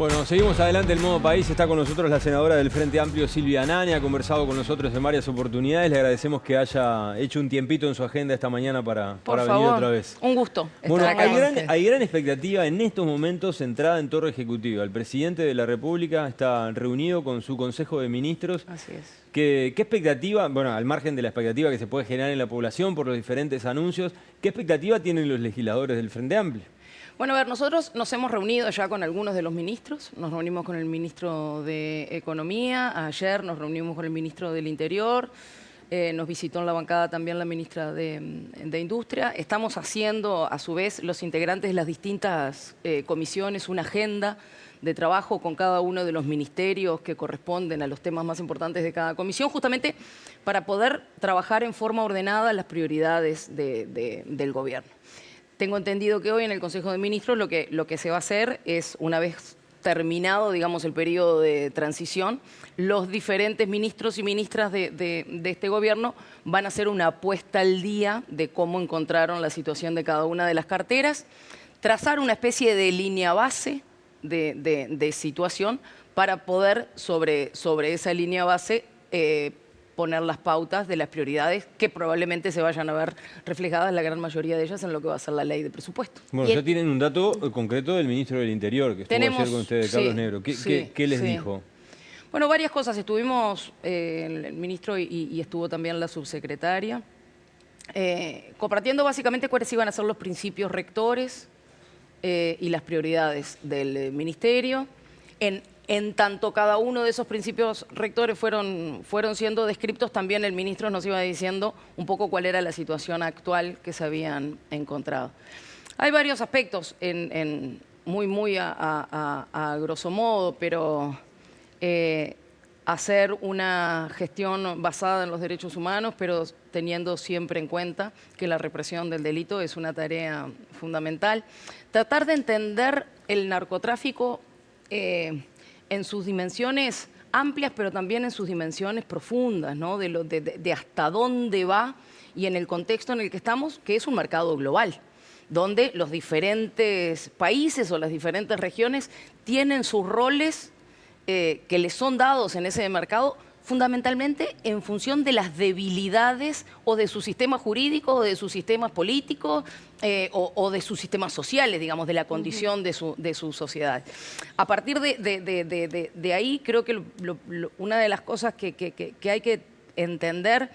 Bueno, seguimos adelante el modo país. Está con nosotros la senadora del Frente Amplio, Silvia Nani. Ha conversado con nosotros en varias oportunidades. Le agradecemos que haya hecho un tiempito en su agenda esta mañana para venir otra vez. Un gusto Bueno, estar acá. hay gran expectativa en estos momentos centrada en Torre Ejecutiva. El presidente de la República está reunido con su Consejo de Ministros. Así es. ¿Qué expectativa, bueno, al margen de la expectativa que se puede generar en la población por los diferentes anuncios, qué expectativa tienen los legisladores del Frente Amplio? Bueno, a ver, nosotros nos hemos reunido ya con algunos de los ministros. Nos reunimos con el ministro de Economía, ayer nos reunimos con el ministro del Interior, nos visitó en la bancada también la ministra de Industria. Estamos haciendo, a su vez, los integrantes de las distintas comisiones, una agenda de trabajo con cada uno de los ministerios que corresponden a los temas más importantes de cada comisión, justamente para poder trabajar en forma ordenada las prioridades del gobierno. Tengo entendido que hoy en el Consejo de Ministros lo que se va a hacer es, una vez terminado, digamos, el periodo de transición, los diferentes ministros y ministras de este gobierno van a hacer una puesta al día de cómo encontraron la situación de cada una de las carteras, trazar una especie de línea base de situación para poder, sobre esa línea base, poner las pautas de las prioridades que probablemente se vayan a ver reflejadas, la gran mayoría de ellas, en lo que va a ser la ley de presupuesto. Bueno, ya tienen un dato concreto del ministro del Interior, que estuvo ayer con ustedes, Carlos Negro. ¿Qué les dijo? Bueno, varias cosas. Estuvimos, el ministro y estuvo también la subsecretaria, compartiendo básicamente cuáles iban a ser los principios rectores y las prioridades del ministerio. En tanto cada uno de esos principios rectores fueron siendo descriptos, también el ministro nos iba diciendo un poco cuál era la situación actual que se habían encontrado. Hay varios aspectos, muy a grosso modo, pero hacer una gestión basada en los derechos humanos, pero teniendo siempre en cuenta que la represión del delito es una tarea fundamental. Tratar de entender el narcotráfico en sus dimensiones amplias, pero también en sus dimensiones profundas, ¿no? de hasta dónde va y en el contexto en el que estamos, que es un mercado global, donde los diferentes países o las diferentes regiones tienen sus roles que les son dados en ese mercado, fundamentalmente en función de las debilidades o de sus sistemas jurídicos o de sus sistemas políticos o de sus sistemas sociales, digamos, de la condición de su sociedad. A partir de ahí, creo que una de las cosas que hay que entender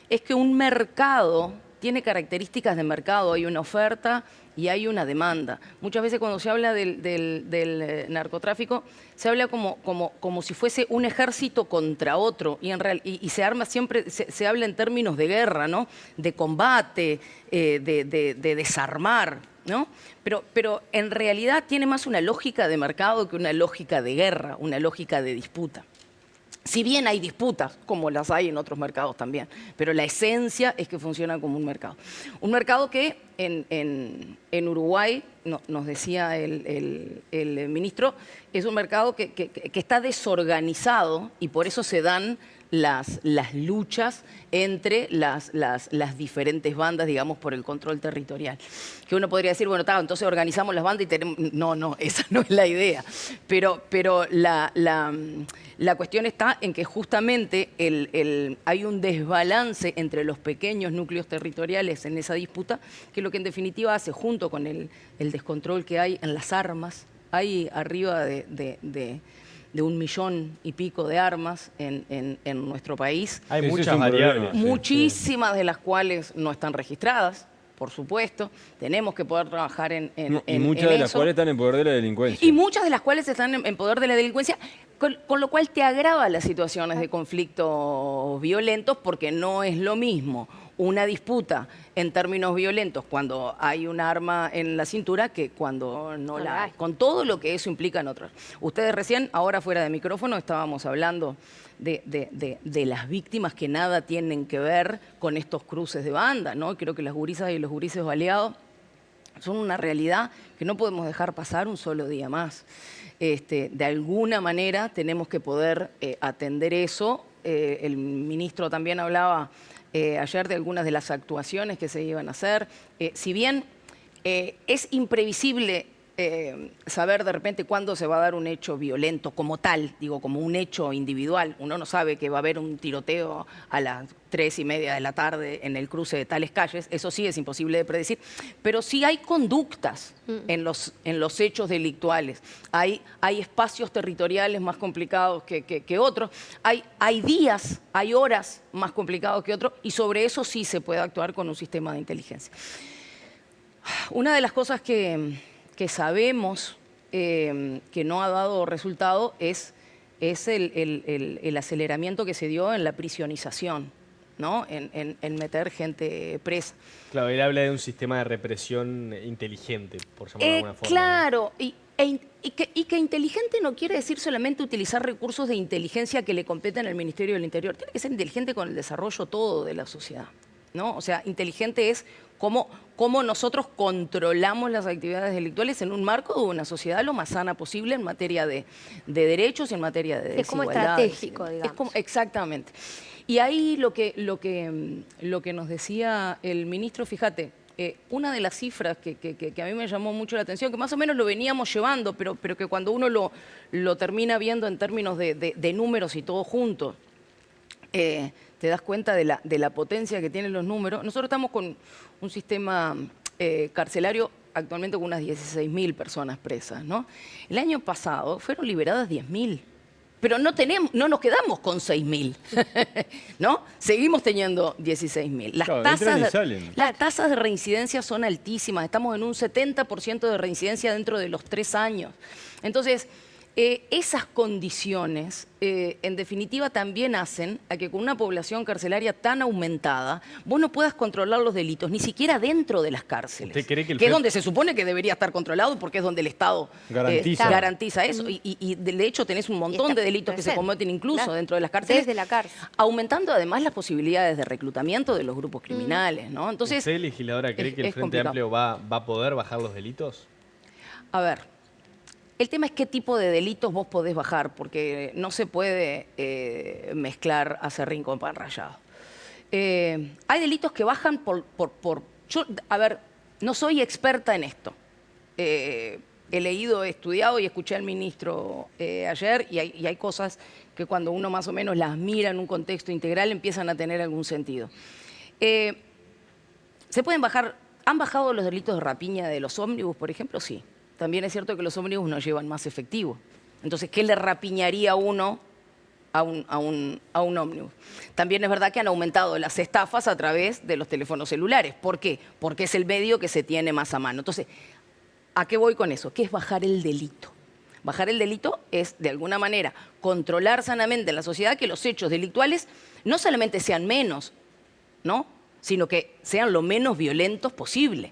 es que un mercado tiene características de mercado, hay una oferta y hay una demanda. Muchas veces cuando se habla del narcotráfico, se habla como si fuese un ejército contra otro, y se arma siempre, se habla en términos de guerra, ¿no? De combate, de desarmar, ¿no? Pero en realidad tiene más una lógica de mercado que una lógica de guerra, una lógica de disputa. Si bien hay disputas, como las hay en otros mercados también, pero la esencia es que funciona como un mercado. Un mercado que en Uruguay, nos decía el ministro, es un mercado que está desorganizado y por eso se dan las luchas entre las diferentes bandas, digamos, por el control territorial. Que uno podría decir, bueno, entonces organizamos las bandas y tenemos... No, esa no es la idea. Pero la cuestión está en que justamente hay un desbalance entre los pequeños núcleos territoriales en esa disputa, que lo que en definitiva hace, junto con el descontrol que hay en las armas, hay arriba de 1 millón y pico de armas en nuestro país. Hay muchas variables. Muchísimas de las cuales no están registradas, por supuesto. Tenemos que poder trabajar y muchas de las cuales están en poder de la delincuencia. Y muchas de las cuales están en poder de la delincuencia, con lo cual te agrava las situaciones de conflictos violentos, porque no es lo mismo una disputa en términos violentos cuando hay un arma en la cintura que cuando no la hay, con todo lo que eso implica en otros. Ustedes recién, ahora fuera de micrófono, estábamos hablando de las víctimas que nada tienen que ver con estos cruces de banda, ¿no? Creo que las gurisas y los gurises baleados son una realidad que no podemos dejar pasar un solo día más. De alguna manera tenemos que poder atender eso. El ministro también hablaba ayer de algunas de las actuaciones que se iban a hacer. Si bien es imprevisible saber de repente cuándo se va a dar un hecho violento como tal, digo, como un hecho individual. Uno no sabe que va a haber un tiroteo a las 3:30 de la tarde en el cruce de tales calles, eso sí es imposible de predecir, pero sí hay conductas en los hechos delictuales, hay espacios territoriales más complicados que otros, hay días, hay horas más complicados que otros, y sobre eso sí se puede actuar con un sistema de inteligencia. Una de las cosas que sabemos que no ha dado resultado es el aceleramiento que se dio en la prisionización, ¿no? En meter gente presa. Claro, él habla de un sistema de represión inteligente, por llamarlo de alguna forma. Claro, ¿no? Y que inteligente no quiere decir solamente utilizar recursos de inteligencia que le competen al Ministerio del Interior. Tiene que ser inteligente con el desarrollo todo de la sociedad, ¿no? O sea, inteligente es cómo nosotros controlamos las actividades delictuales en un marco de una sociedad lo más sana posible en materia de derechos y en materia de desigualdades. Es como estratégico, digamos. Exactamente. Y ahí lo que nos decía el ministro, fíjate, una de las cifras que a mí me llamó mucho la atención, que más o menos lo veníamos llevando, pero que cuando uno lo termina viendo en términos de números y todo junto, te das cuenta de la potencia que tienen los números. Nosotros estamos con un sistema carcelario actualmente con unas 16.000 personas presas, ¿no? El año pasado fueron liberadas 10.000, pero no nos quedamos con 6.000, ¿no? Seguimos teniendo 16.000. Las tasas de reincidencia son altísimas, estamos en un 70% de reincidencia dentro de los 3 años. Entonces, esas condiciones, en definitiva, también hacen a que con una población carcelaria tan aumentada, vos no puedas controlar los delitos, ni siquiera dentro de las cárceles. ¿Usted cree que es donde se supone que debería estar controlado, porque es donde el Estado garantiza eso. Y de hecho tenés un montón de delitos que se cometen incluso dentro de las cárceles. Desde la cárcel. Aumentando además las posibilidades de reclutamiento de los grupos criminales, ¿no? Entonces, ¿usted, legisladora, cree que el Frente Amplio va a poder bajar los delitos? A ver, el tema es qué tipo de delitos vos podés bajar, porque no se puede mezclar aserrín con pan rallado. Hay delitos que bajan yo, a ver, no soy experta en esto. He leído, he estudiado y escuché al ministro ayer, y hay cosas que cuando uno más o menos las mira en un contexto integral empiezan a tener algún sentido. ¿Se pueden bajar? ¿Han bajado los delitos de rapiña de los ómnibus, por ejemplo? Sí. También es cierto que los ómnibus no llevan más efectivo. Entonces, ¿qué le rapiñaría uno a un ómnibus? También es verdad que han aumentado las estafas a través de los teléfonos celulares. ¿Por qué? Porque es el medio que se tiene más a mano. Entonces, ¿a qué voy con eso? ¿Qué es bajar el delito? Bajar el delito es, de alguna manera, controlar sanamente en la sociedad que los hechos delictuales no solamente sean menos, ¿no?, sino que sean lo menos violentos posible.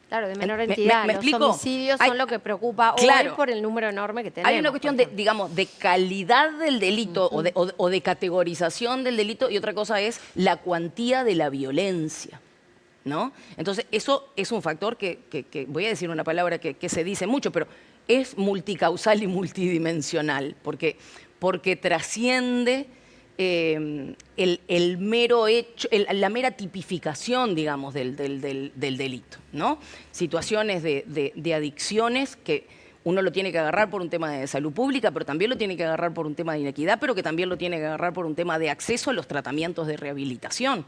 Claro, de menor entidad. ¿Me explico? Los homicidios son lo que preocupa hoy por el número enorme que tenemos. Hay una cuestión de calidad del delito o de categorización del delito, y otra cosa es la cuantía de la violencia, ¿no? Entonces, eso es un factor que voy a decir una palabra que se dice mucho, pero es multicausal y multidimensional, porque trasciende el mero hecho, la mera tipificación, digamos, del delito, ¿no? Situaciones de adicciones que uno lo tiene que agarrar por un tema de salud pública, pero también lo tiene que agarrar por un tema de inequidad, pero que también lo tiene que agarrar por un tema de acceso a los tratamientos de rehabilitación.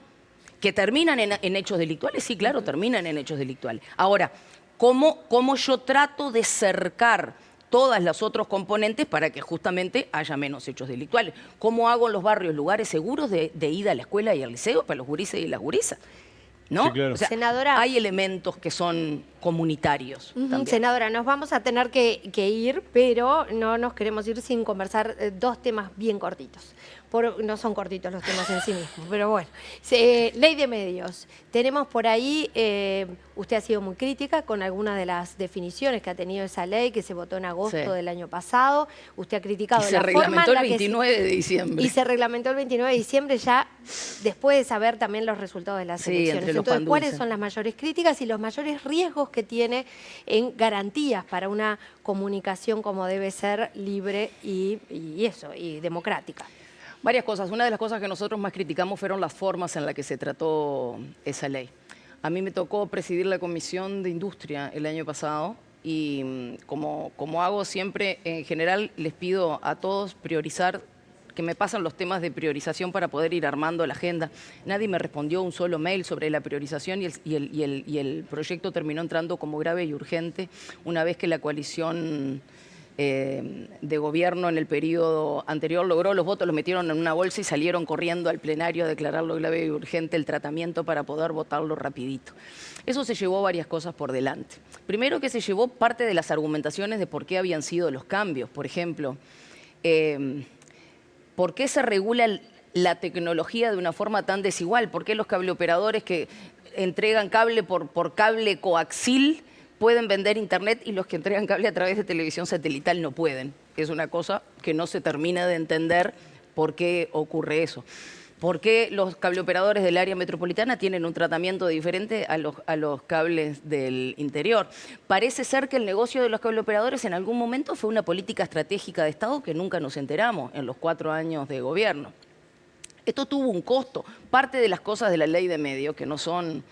¿Que terminan en hechos delictuales? Sí, claro, terminan en hechos delictuales. Ahora, ¿cómo yo trato de cercar todos los otros componentes para que justamente haya menos hechos delictuales? ¿Cómo hago en los barrios lugares seguros de ida a la escuela y al liceo para los gurises y las gurisas? ¿No? Sí, claro. O sea, senadora, hay elementos que son comunitarios. Senadora, nos vamos a tener que ir, pero no nos queremos ir sin conversar 2 temas bien cortitos. No son cortitos los temas en sí mismos, pero bueno. Ley de medios. Tenemos por ahí, usted ha sido muy crítica con algunas de las definiciones que ha tenido esa ley, que se votó en agosto del año pasado. Usted ha criticado la forma en la que... Se reglamentó el 29 de diciembre. Y se reglamentó el 29 de diciembre ya después de saber también los resultados de las elecciones. Entonces, ¿cuáles son las mayores críticas y los mayores riesgos que tiene en garantías para una comunicación como debe ser libre y democrática? Varias cosas. Una de las cosas que nosotros más criticamos fueron las formas en las que se trató esa ley. A mí me tocó presidir la Comisión de Industria el año pasado y como hago siempre, en general les pido a todos priorizar, que me pasan los temas de priorización para poder ir armando la agenda. Nadie me respondió un solo mail sobre la priorización y el proyecto terminó entrando como grave y urgente una vez que la coalición de gobierno en el periodo anterior logró los votos, los metieron en una bolsa y salieron corriendo al plenario a declararlo grave y urgente el tratamiento para poder votarlo rapidito. Eso se llevó varias cosas por delante. Primero que se llevó parte de las argumentaciones de por qué habían sido los cambios. Por ejemplo, ¿por qué se regula la tecnología de una forma tan desigual? ¿Por qué los cableoperadores que entregan cable por cable coaxil pueden vender internet y los que entregan cable a través de televisión satelital no pueden? Es una cosa que no se termina de entender por qué ocurre eso. ¿Por qué los cableoperadores del área metropolitana tienen un tratamiento diferente a los cables del interior? Parece ser que el negocio de los cableoperadores en algún momento fue una política estratégica de Estado que nunca nos enteramos en los 4 años de gobierno. Esto tuvo un costo. Parte de las cosas de la ley de medios, que no son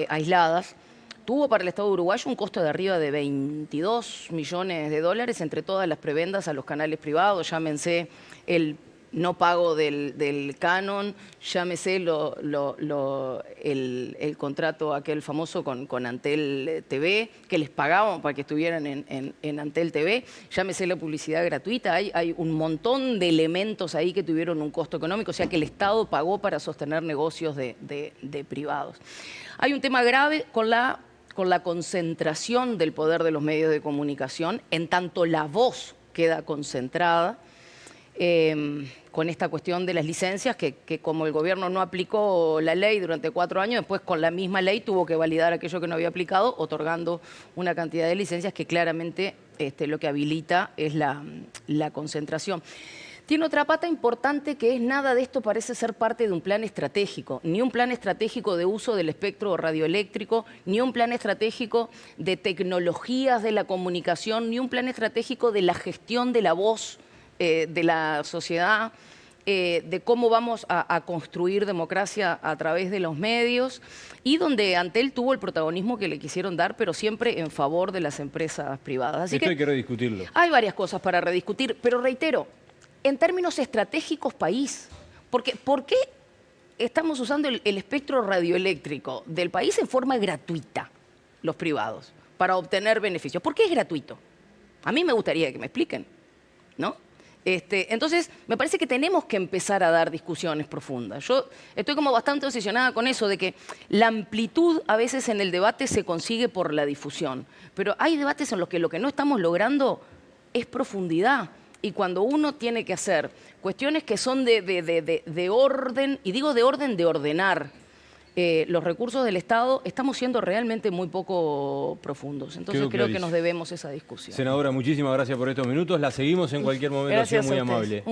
aisladas, tuvo para el Estado uruguayo un costo de arriba de 22 millones de dólares entre todas las prebendas a los canales privados, llámense el no pago del canon, llámese el contrato aquel famoso con Antel TV, que les pagaban para que estuvieran en Antel TV, llámese la publicidad gratuita, hay un montón de elementos ahí que tuvieron un costo económico, o sea que el Estado pagó para sostener negocios de privados. Hay un tema grave con la concentración del poder de los medios de comunicación, en tanto la voz queda concentrada, con esta cuestión de las licencias, que como el gobierno no aplicó la ley durante 4 años, después con la misma ley tuvo que validar aquello que no había aplicado, otorgando una cantidad de licencias que claramente lo que habilita es la concentración. Tiene otra pata importante que es nada de esto parece ser parte de un plan estratégico, ni un plan estratégico de uso del espectro radioeléctrico, ni un plan estratégico de tecnologías de la comunicación, ni un plan estratégico de la gestión de la voz de la sociedad, de cómo vamos a construir democracia a través de los medios, y donde Antel tuvo el protagonismo que le quisieron dar, pero siempre en favor de las empresas privadas. Así Esto hay que rediscutirlo. Hay varias cosas para rediscutir, pero reitero, en términos estratégicos país, porque ¿por qué estamos usando el espectro radioeléctrico del país en forma gratuita, los privados, para obtener beneficios? ¿Por qué es gratuito? A mí me gustaría que me expliquen, ¿no? Entonces, me parece que tenemos que empezar a dar discusiones profundas. Yo estoy como bastante obsesionada con eso, de que la amplitud a veces en el debate se consigue por la difusión, pero hay debates en los que lo que no estamos logrando es profundidad. Y cuando uno tiene que hacer cuestiones que son de orden, y digo de orden de ordenar los recursos del Estado, estamos siendo realmente muy poco profundos. Entonces creo que nos debemos esa discusión. Senadora, muchísimas gracias por estos minutos. La seguimos en cualquier momento, ha sido muy amable.